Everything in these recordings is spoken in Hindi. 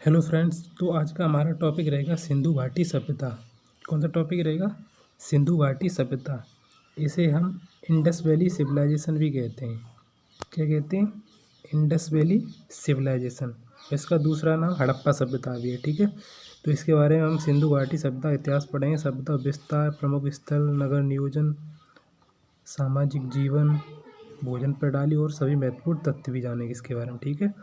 हेलो फ्रेंड्स, तो आज का हमारा टॉपिक रहेगा सिंधु घाटी सभ्यता। कौन सा टॉपिक रहेगा? सिंधु घाटी सभ्यता। इसे हम इंडस वैली सिविलाइजेशन भी कहते हैं। क्या कहते हैं? Indus valley civilization. इसका दूसरा नाम हड़प्पा सभ्यता भी है। ठीक है, तो इसके बारे में हम सिंधु घाटी सभ्यता इतिहास पढ़ेंगे। सभ्यता विस्तार, प्रमुख स्थल, नगर नियोजन, सामाजिक जीवन, भोजन प्रणाली और सभी महत्वपूर्ण तथ्य भी जानेंगे इसके बारे में। ठीक है,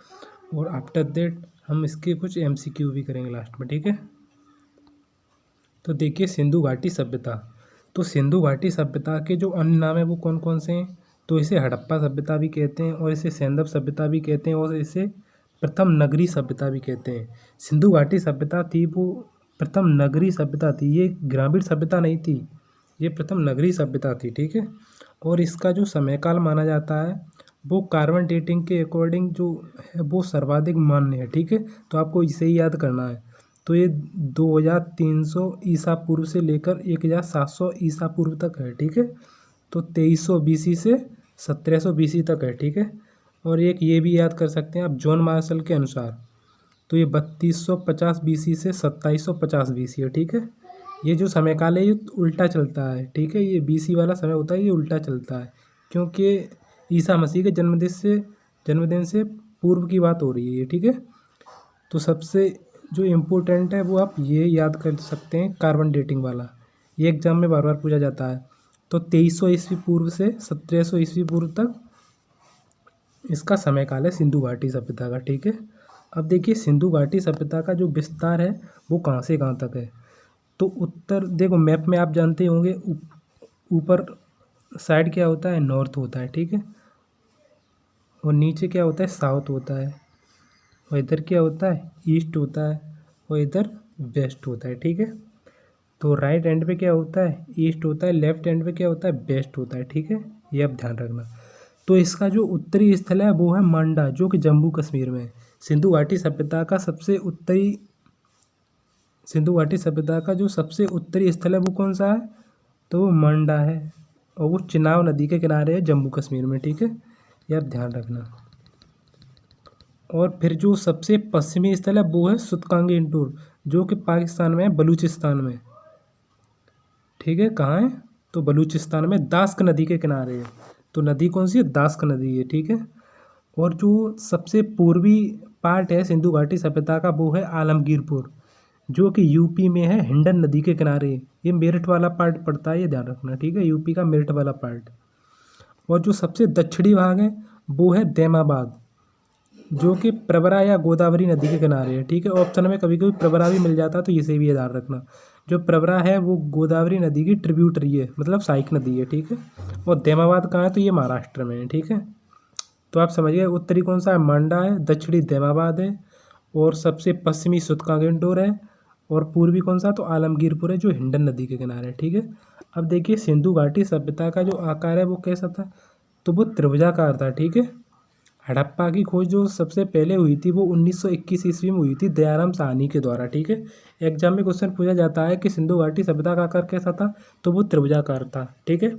और आफ्टर दैट हम इसके कुछ MCQ भी करेंगे लास्ट में। ठीक है, तो देखिए सिंधु घाटी सभ्यता। तो सिंधु घाटी सभ्यता के जो अन्य नाम है वो कौन कौन से हैं? तो इसे हड़प्पा सभ्यता भी कहते हैं, और इसे सैंदव सभ्यता भी कहते हैं, और इसे प्रथम नगरी सभ्यता भी कहते हैं। सिंधु घाटी सभ्यता थी वो प्रथम नगरी सभ्यता थी। ये ग्रामीण सभ्यता नहीं थी, ये प्रथम नगरी सभ्यता थी। ठीक है, और इसका जो समयकाल माना जाता है वो कार्बन डेटिंग के अकॉर्डिंग जो है वो सर्वाधिक मान्य है। ठीक है, तो आपको इसे ही याद करना है। तो ये 2300 ईसा पूर्व से लेकर 1700 ईसा पूर्व तक है। ठीक है, तो 2300 BC से 1700 BC तक है। ठीक है, और एक ये भी याद कर सकते हैं आप जॉन मार्शल के अनुसार, तो ये 3250 BC से 2750 BC है। ठीक है, ये जो समय काल है ये उल्टा चलता है। ठीक है, ये BC वाला समय होता है, ये उल्टा चलता है, क्योंकि ईसा मसीह के जन्मदिन से पूर्व की बात हो रही है। ठीक है, तो सबसे जो इम्पोर्टेंट है वो आप ये याद कर सकते हैं, कार्बन डेटिंग वाला। ये एग्जाम में बार बार पूछा जाता है। तो 2300 ईस्वी पूर्व से 1700 ईस्वी पूर्व तक इसका समय काल है सिंधु घाटी सभ्यता का। ठीक है, अब देखिए सिंधु घाटी सभ्यता का जो विस्तार है वो कहाँ से कहाँ तक है। तो उत्तर देखो, मैप में आप जानते ही होंगे ऊपर साइड क्या होता है? नॉर्थ होता है। ठीक है, और नीचे क्या होता है? साउथ होता है, और इधर क्या होता है? ईस्ट होता है, और इधर वेस्ट होता है। ठीक है, तो राइट एंड पे क्या होता है? ईस्ट होता है, लेफ्ट एंड पे क्या होता है? वेस्ट होता है। ठीक है, ये आप ध्यान रखना। तो इसका जो उत्तरी स्थल है वो है मांडा, जो कि जम्मू कश्मीर में है। सिंधु घाटी सभ्यता का सबसे उत्तरी सिंधु घाटी सभ्यता का जो सबसे उत्तरी स्थल है वो कौन सा है? तो वो मांडा है, और वो चिनाब नदी के किनारे है, जम्मू कश्मीर में। ठीक है, ये आप ध्यान रखना। और फिर जो सबसे पश्चिमी स्थल है वो है सुतकांगी इंटूर, जो कि पाकिस्तान में है, बलूचिस्तान में। ठीक है, कहाँ है? तो बलूचिस्तान में, दास्क नदी के किनारे है। तो नदी कौन सी है? दास्क नदी है। ठीक है, और जो सबसे पूर्वी पार्ट है सिंधु घाटी सभ्यता का वो है आलमगीरपुर, जो कि यूपी में है, हिंडन नदी के किनारे। ये मेरठ वाला पार्ट पड़ता है, ये ध्यान रखना। ठीक है, यूपी का मेरठ वाला पार्ट। और जो सबसे दक्षिणी भाग है वो है दैमाबाद, जो कि प्रवरा या गोदावरी नदी के किनारे है। ठीक है, ऑप्शन में कभी कभी प्रवरा भी मिल जाता है, तो इसे भी याद रखना। जो प्रवरा है वो गोदावरी नदी की ट्रिब्यूटरी है, मतलब सहायक नदी है। ठीक है, और दैमाबाद कहाँ है? तो ये महाराष्ट्र में है। ठीक है, तो आप समझिए उत्तरी कौन सा है? मांडा है, दक्षिणी दैमाबाद है, और सबसे पश्चिमी सुतकांगेंडोर है, और पूर्वी कौन सा? तो आलमगीरपुर है, जो हिंडन नदी के किनारे है। ठीक है, अब देखिए सिंधु घाटी सभ्यता का जो आकार है वो कैसा था? तो वो त्रिभुजाकार था। ठीक है, हड़प्पा की खोज जो सबसे पहले हुई थी वो 1921 ईस्वी में हुई थी, दयाराम साहनी के द्वारा। ठीक है, एग्जाम में क्वेश्चन पूछा जाता है कि सिंधु घाटी सभ्यता का आकार कैसा था? तो वो त्रिभुजाकार था। ठीक है,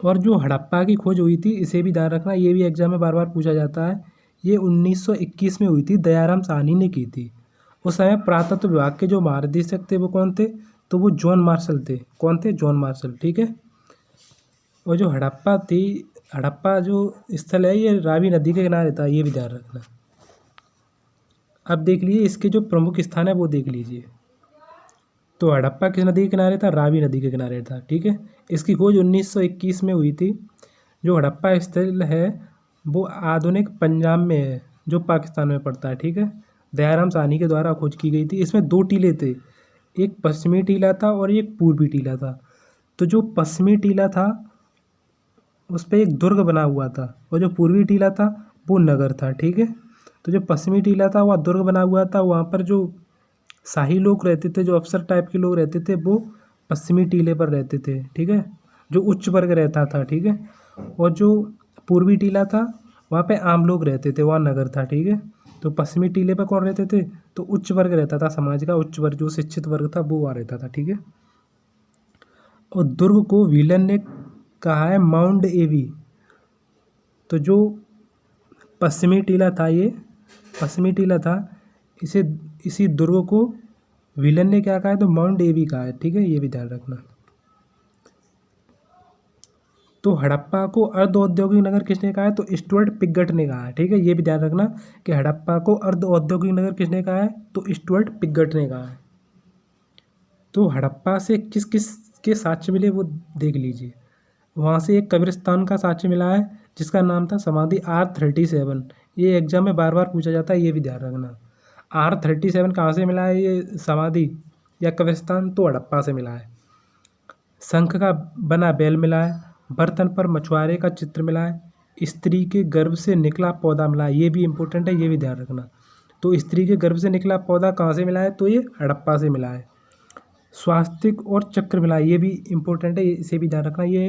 और जो हड़प्पा की खोज हुई थी इसे भी ध्यान रखना, ये भी एग्जाम में बार बार पूछा जाता है। ये 1921 में हुई थी, दयाराम साहनी ने की थी। उस समय पुरातत्व विभाग के जो महानिदेशक थे वो कौन थे? तो वो जॉन मार्शल थे। कौन थे? John Marshall. ठीक है, और जो हड़प्पा जो स्थल है ये रावी नदी के किनारे था, ये भी ध्यान रखना। अब देख लीजिए इसके जो प्रमुख स्थान है वो देख लीजिए। तो हड़प्पा किस नदी के किनारे था? रावी नदी के किनारे था। ठीक है, इसकी खोज 1921 में हुई थी। जो हड़प्पा स्थल है वो आधुनिक पंजाब में है, जो पाकिस्तान में पड़ता है। ठीक है, दयाराम साहनी के द्वारा खोज की गई थी। इसमें दो टीले थे, एक पश्चिमी टीला था और एक पूर्वी टीला था। तो जो पश्चिमी टीला था उस पर एक दुर्ग बना हुआ था, और जो पूर्वी टीला था वो नगर था। ठीक है, तो जो पश्चिमी टीला था वह दुर्ग बना हुआ था। वहाँ पर जो शाही लोग रहते थे, जो अफसर टाइप के लोग रहते थे, वो पश्चिमी टीले पर रहते थे। ठीक है, जो उच्च वर्ग रहता था। ठीक है, और जो पूर्वी टीला था वहाँ पे आम लोग रहते थे, वहाँ नगर था। ठीक है, तो पश्चिमी टीले पर कौन रहते थे? तो उच्च वर्ग रहता था, समाज का उच्च वर्ग, जो शिक्षित वर्ग था वो वहाँ रहता था। ठीक है, और दुर्ग को व्हीलन ने कहा है माउंट एवी। तो जो पश्चिमी टीला था, ये पश्चिमी टीला था, इसे इसी दुर्ग को विलन ने क्या कहा है, तो माउंट एबी कहा है, ठीक है, ये भी ध्यान रखना। तो हड़प्पा को अर्ध औद्योगिक नगर किसने कहा है, तो स्टुअर्ट पिगट ने कहा है, ठीक है, ये भी ध्यान रखना कि हड़प्पा को अर्ध औद्योगिक नगर किसने कहा है, तो स्टुअर्ट पिगट ने कहा है। तो हड़प्पा से किस किस के साक्ष्य मिले वो देख लीजिए। वहाँ से एक कब्रिस्तान का साक्ष्य मिला है जिसका नाम था समाधि R37। ये एग्जाम में बार बार पूछा जाता है, ये भी ध्यान रखना। R37 कहाँ से मिला है ये समाधि या कब्रिस्तान, तो हड़प्पा से मिला है। शंख का बना बैल मिला है, बर्तन पर मछुआरे का चित्र मिला है, स्त्री के गर्भ से निकला पौधा मिला है, ये भी इम्पोर्टेंट है, ये भी ध्यान रखना। तो स्त्री के गर्भ से निकला पौधा कहाँ से मिला है, तो ये हड़प्पा से मिला है। स्वास्तिक और चक्र मिला है, ये भी इम्पोर्टेंट है, इसे भी ध्यान रखना, ये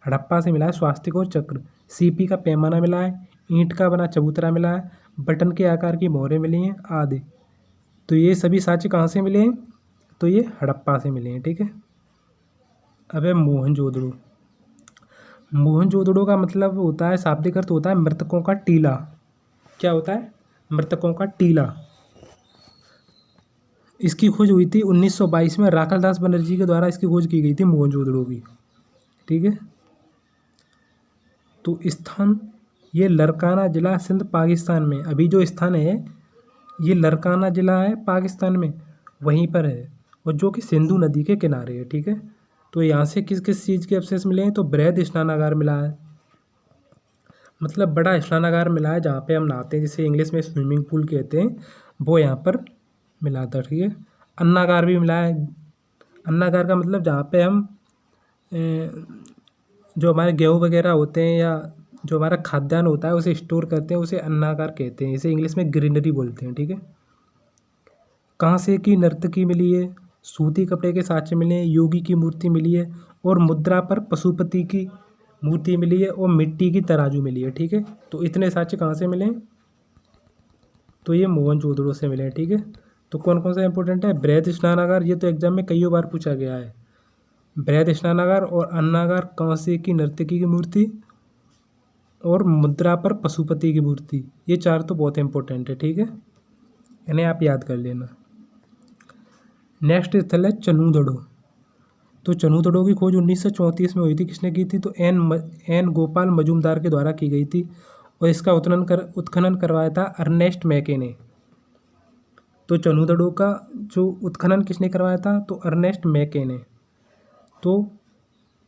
हड़प्पा से मिला है स्वास्तिक और चक्र। सीपी का पैमाना मिला है, ईंट का बना चबूतरा मिला है, बटन के आकार की मोहरें मिली हैं आदि। तो ये सभी साक्ष्य कहाँ से मिले हैं, तो ये हड़प्पा से मिले हैं, ठीक है। अब है मोहनजोदड़ो। मोहनजोदड़ो का मतलब होता है, शाब्दिक अर्थ होता है मृतकों का टीला। क्या होता है, मृतकों का टीला। इसकी खोज हुई थी 1922 में, राखल दास बनर्जी के द्वारा इसकी खोज की गई थी मोहनजोदड़ो की, ठीक है। तो स्थान ये लरकाना ज़िला सिंध पाकिस्तान में, अभी जो स्थान है ये लरकाना ज़िला है पाकिस्तान में, वहीं पर है, और जो कि सिंधु नदी के किनारे है, ठीक है। तो यहाँ से किस किस चीज़ के अवशेष मिले हैं, तो बृहद स्नानागार मिला है, मतलब बड़ा स्नानागार मिला है जहाँ पे हम नहाते हैं, जिसे इंग्लिश में स्विमिंग पूल कहते हैं, वो यहाँ पर मिला था, ठीक है। अन्नागार भी मिला है। अन्नागार का मतलब जहाँ पे हम जो हमारे गेहूँ वगैरह होते हैं या जो हमारा खाद्यान्न होता है उसे स्टोर करते हैं, उसे अन्नागार कहते हैं, इसे इंग्लिश में ग्रीनरी बोलते हैं, ठीक है। कांसे की नर्तकी मिली है, सूती कपड़े के साँचे मिले हैं, योगी की मूर्ति मिली है, और मुद्रा पर पशुपति की मूर्ति मिली है, और मिट्टी की तराजू मिली है, ठीक है। तो इतने साक्ष्य कहाँ से मिले हैं, तो ये मोहनजोदड़ो से मिले हैं, ठीक है। तो कौन कौन सा इंपॉर्टेंट है, बृहद स्नानागार, ये तो एग्जाम में कई बार पूछा गया है। बृहद स्नानागार और अन्नागार, कांसे की नर्तकी की मूर्ति, और मुद्रा पर पशुपति की मूर्ति, ये चार तो बहुत इंपॉर्टेंट है, ठीक है, इन्हें आप याद कर लेना। नेक्स्ट स्थल है चनूदड़ो। तो चनूदड़ो की खोज 1934 में हुई थी, किसने की थी, तो एन गोपाल मजूमदार के द्वारा की गई थी, और इसका उत्खनन करवाया था अर्नेस्ट मैके ने। तो चनूदड़ो का जो उत्खनन किसने करवाया था, तो अर्नेस्ट मैके ने। तो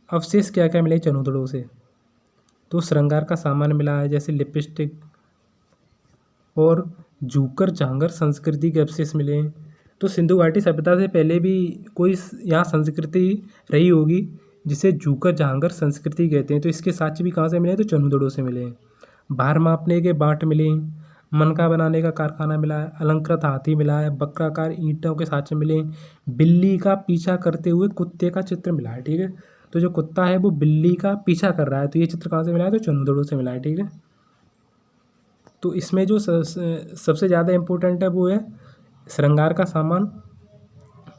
अवशेष क्या क्या मिले चनूदड़ो से, तो श्रृंगार का सामान मिला है, जैसे लिपस्टिक, और जूकर झांगर संस्कृति के अवशेष मिले हैं। तो सिंधु घाटी सभ्यता से पहले भी कोई यहाँ संस्कृति रही होगी जिसे जूकर झांगर संस्कृति कहते हैं, तो इसके साक्ष्य भी कहाँ से मिले हैं, तो चनूदड़ो से मिले हैं। भार मापने के बाट मिले हैं, मनका बनाने का कारखाना मिला है, अलंकृत हाथी मिला है, वक्राकार ईंटों के साक्ष्य मिले हैं, बिल्ली का पीछा करते हुए कुत्ते का चित्र मिला है, ठीक है। तो जो कुत्ता है वो बिल्ली का पीछा कर रहा है, तो ये चित्र कहाँ से मिला है, तो चनूदड़ो से मिला है, ठीक है। तो इसमें जो सबसे ज़्यादा इम्पोर्टेंट है वो है श्रृंगार का सामान,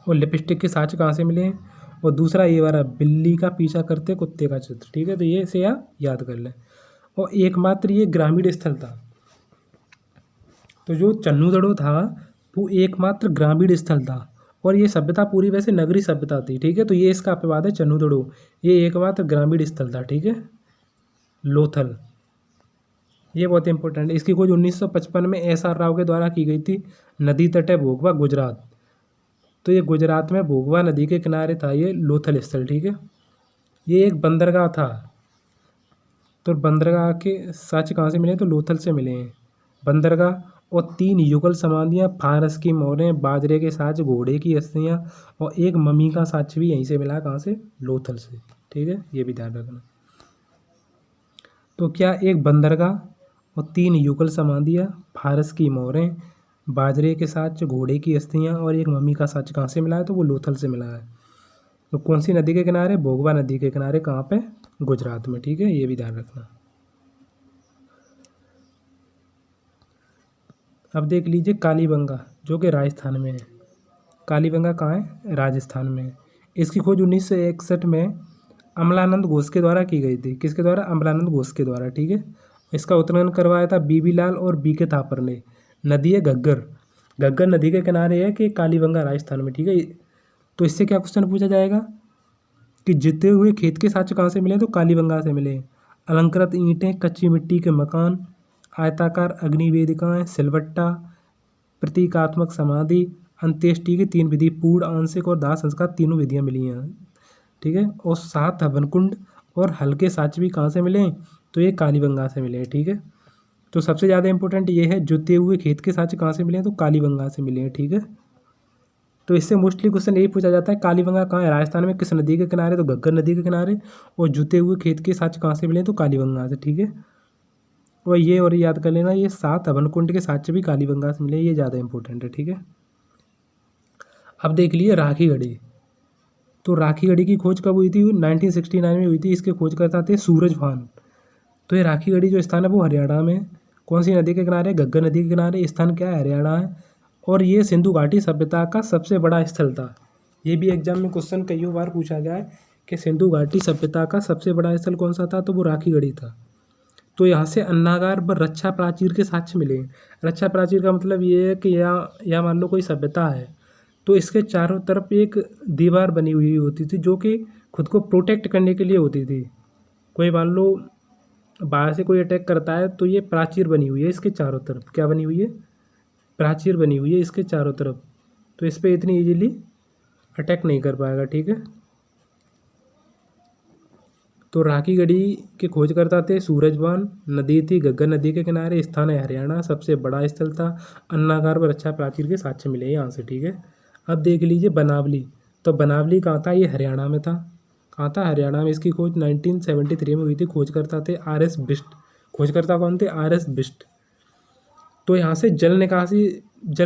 और लिपस्टिक के साक्ष्य कहाँ से मिले हैं, और दूसरा ये वाला बिल्ली का पीछा करते कुत्ते का चित्र, ठीक है। तो ये इसे आप याद कर लें। और एकमात्र ये ग्रामीण स्थल था, तो जो चन्नूदड़ो था वो एकमात्र ग्रामीण स्थल था, और ये सभ्यता पूरी वैसे नगरी सभ्यता थी, ठीक है। तो ये इसका अपवाद है चन्नूदड़ो, ये एकमात्र ग्रामीण स्थल था, ठीक है। लोथल, ये बहुत इंपॉर्टेंट है, इसकी खोज 1955 में SR राव के द्वारा की गई थी, नदी तट है भोगवा गुजरात। तो ये गुजरात में भोगवा नदी के किनारे था ये लोथल स्थल, ठीक है। ये एक बंदरगाह था, तो बंदरगाह के साक्ष्य कहाँ से मिले, तो लोथल से मिले हैं। बंदरगाह और 3 युगल समाधियाँ, फारस की मोहरें, बाजरे के साक्ष्य, घोड़े की अस्थियाँ, और एक मम्मी का साक्ष्य भी यहीं से मिला, कहाँ से, लोथल से, ठीक है, ये भी ध्यान रखना। तो क्या एक बंदरगाह और 3 युगल समाधियाँ, फारस की मोहरें, बाजरे के साक्ष्य, घोड़े की अस्थियाँ, और एक मम्मी का साक्ष्य कहाँ से मिला है, तो वो लोथल से मिला है। तो कौन सी नदी के किनारे, भोगवा नदी के किनारे, कहाँ पे, गुजरात में, ठीक है, ये भी ध्यान रखना। अब देख लीजिए कालीबंगा, जो कि राजस्थान में है। कालीबंगा कहाँ है, राजस्थान में है। इसकी खोज 1961 में अमलानंद घोष के द्वारा की गई थी, किसके द्वारा, अमलानंद घोष के द्वारा, ठीक है। इसका उत्खनन करवाया था बीबी लाल और BK थापर ने। नदी है घग्गर, घग्गर नदी के किनारे है कि कालीबंगा राजस्थान में, ठीक है। तो इससे क्या क्वेश्चन पूछा जाएगा कि जीते हुए खेत के साक्ष्य कहाँ से मिले, तो कालीबंगा से मिले। अलंकृत ईंटें, कच्ची मिट्टी के मकान, आयताकार अग्निवेदिकाएं, सिलवट्टा, प्रतीकात्मक समाधि, अंत्येष्टि की 3 विधि, पूर्ण, आंशिक और दाह संस्कार, तीनों विधियां मिली हैं, ठीक है। और 7 हवन कुंड और हल्के साक्ष्य भी कहाँ से मिले, तो ये कालीबंगा से मिले, ठीक है। तो सबसे ज़्यादा इंपॉर्टेंट ये है, जुते हुए खेत के साक्ष्य कहाँ से मिले हैं, तो कालीबंगा से मिले हैं, ठीक है। तो इससे मोस्टली क्वेश्चन यही पूछा जाता है, कालीबंगा कहाँ है, राजस्थान में, किस नदी के किनारे, तो घग्गर नदी के किनारे। और जुते हुए खेत के साक्ष्य कहाँ से मिले हैं, तो कालीबंगा से, ठीक है। और याद कर लेना, ये 7 हवन कुंड के साक्ष्य भी कालीबंगा से मिले, ये ज़्यादा इंपॉर्टेंट है, ठीक है। अब देख लिए राखी गढ़ी। तो राखी गढ़ी की खोज कब हुई थी, 1969 में हुई थी। इसके खोजकर्ता थे सूरज भान। तो ये राखी गढ़ी जो स्थान है वो हरियाणा में, कौन सी नदी के किनारे, घग्गर नदी के किनारे। स्थान क्या है, हरियाणा है। और ये सिंधु घाटी सभ्यता का सबसे बड़ा स्थल था। ये भी एग्जाम में क्वेश्चन कई बार पूछा गया है कि सिंधु घाटी सभ्यता का सबसे बड़ा स्थल कौन सा था, तो वो राखी गढ़ी था। तो यहाँ से अन्नागार व रक्षा प्राचीर के साक्ष्य मिले। रक्षा प्राचीर का मतलब ये है कि या मान लो कोई सभ्यता है, तो इसके चारों तरफ एक दीवार बनी हुई होती थी जो कि खुद को प्रोटेक्ट करने के लिए होती थी। कोई मान लो बाहर से कोई अटैक करता है, तो ये प्राचीर बनी हुई है इसके चारों तरफ। क्या बनी हुई है, प्राचीर बनी हुई है इसके चारों तरफ। तो इस पर इतनी इजीली अटैक नहीं कर पाएगा, ठीक है। तो राखी गढ़ी के खोजकर्ता थे सूरजबान। नदी थी घग्गर नदी के किनारे। स्थान है हरियाणा। सबसे बड़ा स्थल था। अन्नागार व रक्षा प्राचीर के साक्ष्य मिले यहाँ से, ठीक है। अब देख लीजिए बनावली। तो बनावली कहाँ था, ये हरियाणा में था। कहाँ था, हरियाणा में। इसकी खोज 1973 में हुई थी। खोजकर्ता थे RS बिष्ट। खोजकर्ता कौन थे, RS बिष्ट। तो यहाँ से जल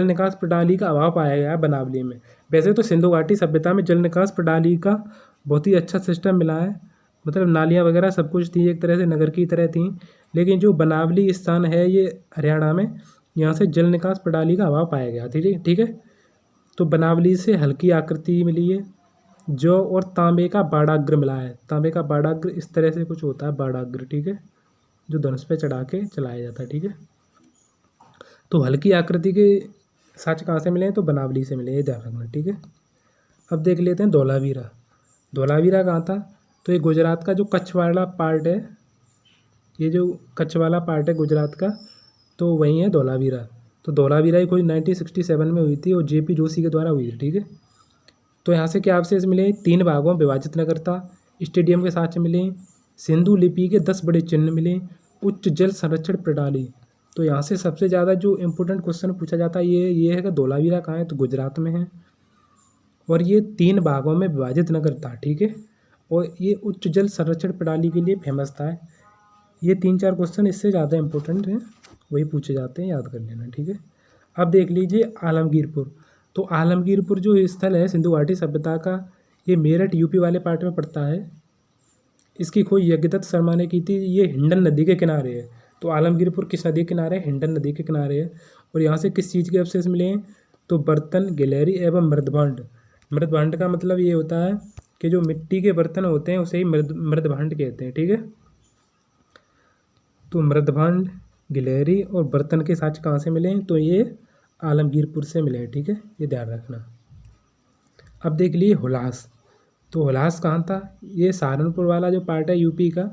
निकास प्रणाली का अभाव पाया गया है बनावली में। वैसे तो सिंधु घाटी सभ्यता में जल निकास प्रणाली का बहुत ही अच्छा सिस्टम मिला है, मतलब नालियाँ वगैरह सब कुछ थी, एक तरह से नगर की तरह थी। लेकिन जो बनावली स्थान है ये हरियाणा में, यहाँ से जल निकास प्रणाली का अभाव पाया गया, ठीक है। तो बनावली से हल्की आकृति मिली है, जौ और तांबे का बाड़ाग्र मिला है। तांबे का बाड़ाग्र इस तरह से कुछ होता है, बाड़ाग्र, ठीक है, जो धनुष पे चढ़ा के चलाया जाता है, ठीक है। तो हल्की आकृति के साक्ष्य कहाँ से मिले हैं, तो बनावली से मिले, ये ध्यान रखना, ठीक है। अब देख लेते हैं धौलावीरा। धौलावीरा कहाँ था, तो ये गुजरात का जो कच्छ वाला पार्ट है, ये जो कच्छ वाला पार्ट है गुजरात का, तो वहीं है धौलावीरा। तो धौलावीरा की खोज 1967 में हुई थी और JP जोशी के द्वारा हुई थी, ठीक है। तो यहाँ से क्या अवशेष मिले, 3 भागों में विभाजित नगर था। स्टेडियम के साक्ष्य मिले। सिंधु लिपि के 10 बड़े चिन्ह मिले। उच्च जल संरक्षण प्रणाली। तो यहाँ से सबसे ज़्यादा जो इम्पोर्टेंट क्वेश्चन पूछा जाता है ये है कि धौलावीरा कहाँ है, तो गुजरात में है। और ये 3 भागों में विभाजित नगर था, ठीक है। और ये उच्च जल संरक्षण प्रणाली के लिए फेमस था। ये 3-4 क्वेश्चन इससे ज़्यादा इंपॉर्टेंट हैं, वही पूछे जाते हैं, याद कर लेना, ठीक है। अब देख लीजिए आलमगीरपुर। तो आलमगीरपुर जो स्थल है सिंधु घाटी सभ्यता का, ये मेरठ UP वाले पार्ट में पड़ता है। इसकी खोज यज्ञदत्त शर्मा ने की थी। ये हिंडन नदी के किनारे है। तो आलमगीरपुर किस नदी के किनारे है, हिंडन नदी के किनारे है। और यहाँ से किस चीज़ के अवशेष मिले हैं, तो बर्तन, गिलहरी एवं मृदभांड। मृदभांड का मतलब ये होता है कि जो मिट्टी के बर्तन होते हैं उसे ही मृदभांड कहते हैं, ठीक है। तो मृदभांड, गिलहरी और बर्तन के साक्ष्य कहाँ से मिले हैं, तो ये आलमगीरपुर से मिले हैं, ठीक है, ये ध्यान रखना। अब देख लिए हुलास। तो हुलास कहाँ था, ये सहारनपुर वाला जो पार्ट है UP का,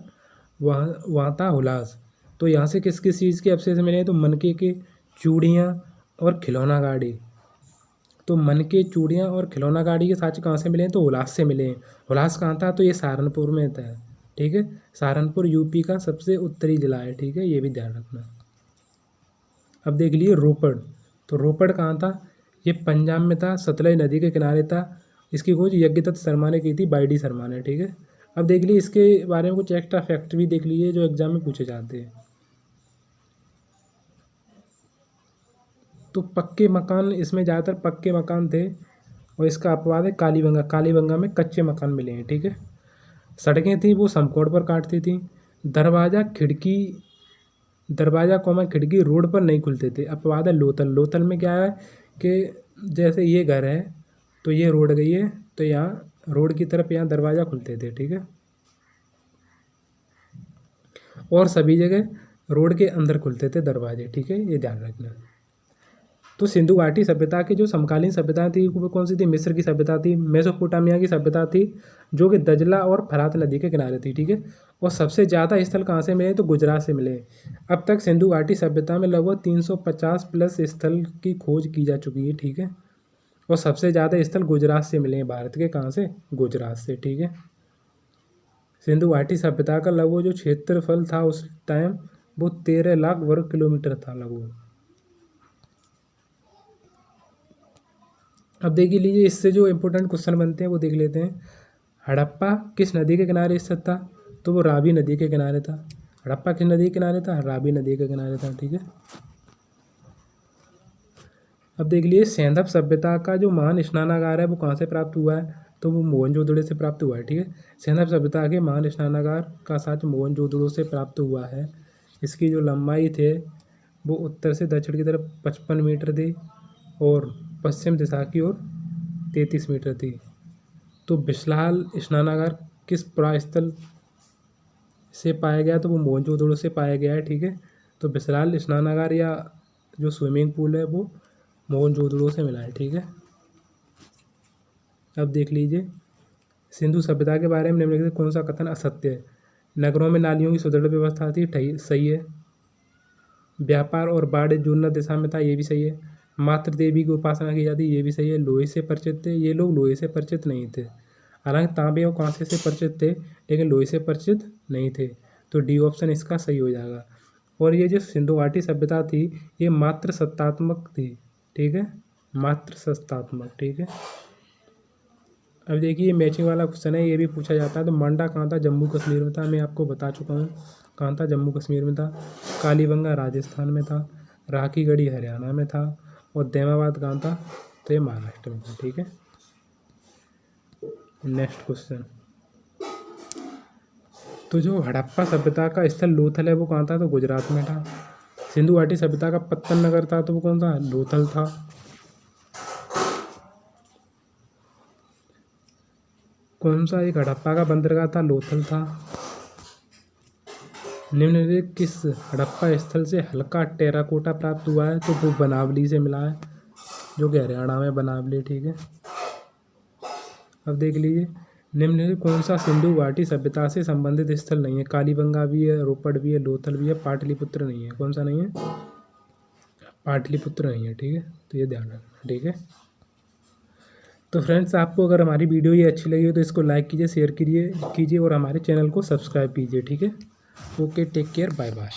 वहाँ था हुलास। तो यहाँ से किस किस चीज़ के अवशेष मिले हैं, तो मनके के चूड़ियाँ और खिलौना गाड़ी। तो मनके, चूड़ियाँ और खिलौना गाड़ी के साक्ष्य कहाँ से मिले हैं, तो हुलास से मिले हैं। हुलास कहाँ था, तो ये सहारनपुर में था, ठीक है। सहारनपुर UP का सबसे उत्तरी जिला है, ठीक है, ये भी ध्यान रखना। अब देख लिए रोपड़। तो रोपड़ कहाँ था, ये पंजाब में था, सतलज नदी के किनारे था। इसकी खोज यज्ञदत्त शर्मा ने की थी, YD शर्मा ने, ठीक है। अब देख लिए इसके बारे में कुछ एक्स्ट्रा फैक्ट भी देख लीजिए जो एग्जाम में पूछे जाते हैं। तो पक्के मकान, इसमें ज़्यादातर पक्के मकान थे और इसका अपवाद है कालीबंगा। कालीबंगा में कच्चे मकान मिले हैं, ठीक है। सड़कें थी वो समकोण पर काटती थी। दरवाज़ा खिड़की रोड पर नहीं खुलते थे। अपवाद है लोथल। लोथल में क्या है कि जैसे ये घर है तो ये रोड गई है, तो यहाँ रोड की तरफ यहाँ दरवाज़ा खुलते थे, ठीक है। और सभी जगह रोड के अंदर खुलते थे दरवाजे, ठीक है, ये ध्यान रखना। तो सिंधु घाटी सभ्यता की जो समकालीन सभ्यता थी वो कौन सी थी? मिस्र की सभ्यता थी। मेसोपोटामिया की सभ्यता थी जो कि दजला और फरात नदी के किनारे थी, ठीक है। और सबसे ज़्यादा स्थल कहाँ से मिले? तो गुजरात से मिले। अब तक सिंधु घाटी सभ्यता में लगभग 350 प्लस स्थल की खोज की जा चुकी है, ठीक है। और सबसे ज़्यादा स्थल गुजरात से मिले हैं भारत के। कहाँ से? गुजरात से, ठीक है। सिंधु घाटी सभ्यता का लगभग जो क्षेत्रफल था उस टाइम वो 13 लाख वर्ग किलोमीटर था लगभग। अब देख लीजिए, इससे जो इम्पोर्टेंट क्वेश्चन बनते हैं वो देख लेते हैं। हड़प्पा किस नदी के किनारे स्थित था? तो वो रावी नदी के किनारे था। हड़प्पा किस नदी के किनारे था? रावी नदी के किनारे था, ठीक है। अब देख लीजिए, सैंधव सभ्यता का जो महान स्नानागार है वो कहाँ से प्राप्त हुआ है? तो वो मोहनजोदड़ो से प्राप्त हुआ है, ठीक है। सैंधव सभ्यता के महान स्नानागार का साक्ष्य मोहनजोदड़ो से प्राप्त हुआ है। इसकी जो लंबाई थे वो उत्तर से दक्षिण की तरफ 55 मीटर थी और पश्चिम दिशा की ओर 33 मीटर थी। तो बिस्लाल स्नानागार किस पुरास्थल से पाया गया? तो वो मोहनजोदड़ो से पाया गया है, ठीक है। तो बिस्लाल स्नानागार या जो स्विमिंग पूल है वो मोहनजोदड़ो से मिला है, ठीक है। अब देख लीजिए, सिंधु सभ्यता के बारे में निम्नलिखित कौन सा कथन असत्य है? नगरों में नालियों की सुदृढ़ व्यवस्था थी, सही है। व्यापार और वाणिज्य उन्नत दिशा में था, ये भी सही है। मात्र देवी की उपासना की जाती, ये भी सही है। लोहे से परिचित थे, ये लोग लोहे से परिचित नहीं थे। हालांकि तांबे और कांसे से परिचित थे लेकिन लोहे से परिचित नहीं थे। तो डी ऑप्शन इसका सही हो जाएगा। और ये जो सिंधु घाटी सभ्यता थी ये मात्र सत्तात्मक थी, ठीक है। मात्र सत्तात्मक, ठीक है। अब देखिए, मैचिंग वाला क्वेश्चन है, ये भी पूछा जाता है। तो मांडा कहाँ था? जम्मू कश्मीर में था। मैं आपको बता चुका हूँ कहाँ था, जम्मू कश्मीर में था। कालीबंगा राजस्थान में था। राखीगढ़ी हरियाणा में था। और दैमाबाद कहाँ था? तो ये महाराष्ट्र में था, ठीक है। नेक्स्ट क्वेश्चन, तो जो हड़प्पा सभ्यता का स्थल लोथल है वो कहाँ था? तो गुजरात में था। सिंधु घाटी सभ्यता का पत्तन नगर था तो वो कौन सा? लोथल था। कौन सा एक हड़प्पा का बंदरगाह था? लोथल था। निम्नलिखित किस हड़प्पा स्थल से हल्का टेराकोटा प्राप्त हुआ है? तो वो बनावली से मिला है, जो कि हरियाणा में बनावली, ठीक है। अब देख लीजिए, निम्नलिखित कौन सा सिंधु घाटी सभ्यता से संबंधित स्थल नहीं है? कालीबंगा भी है, रोपड़ भी है, लोथल भी है, पाटलिपुत्र नहीं है। कौन सा नहीं है? पाटलिपुत्र नहीं है, ठीक है। तो ये ध्यान रखना, ठीक है। तो फ्रेंड्स, आपको अगर हमारी वीडियो ये अच्छी लगी हो तो इसको लाइक कीजिए, शेयर कीजिए और हमारे चैनल को सब्सक्राइब कीजिए, ठीक है। Okay, take care, bye bye.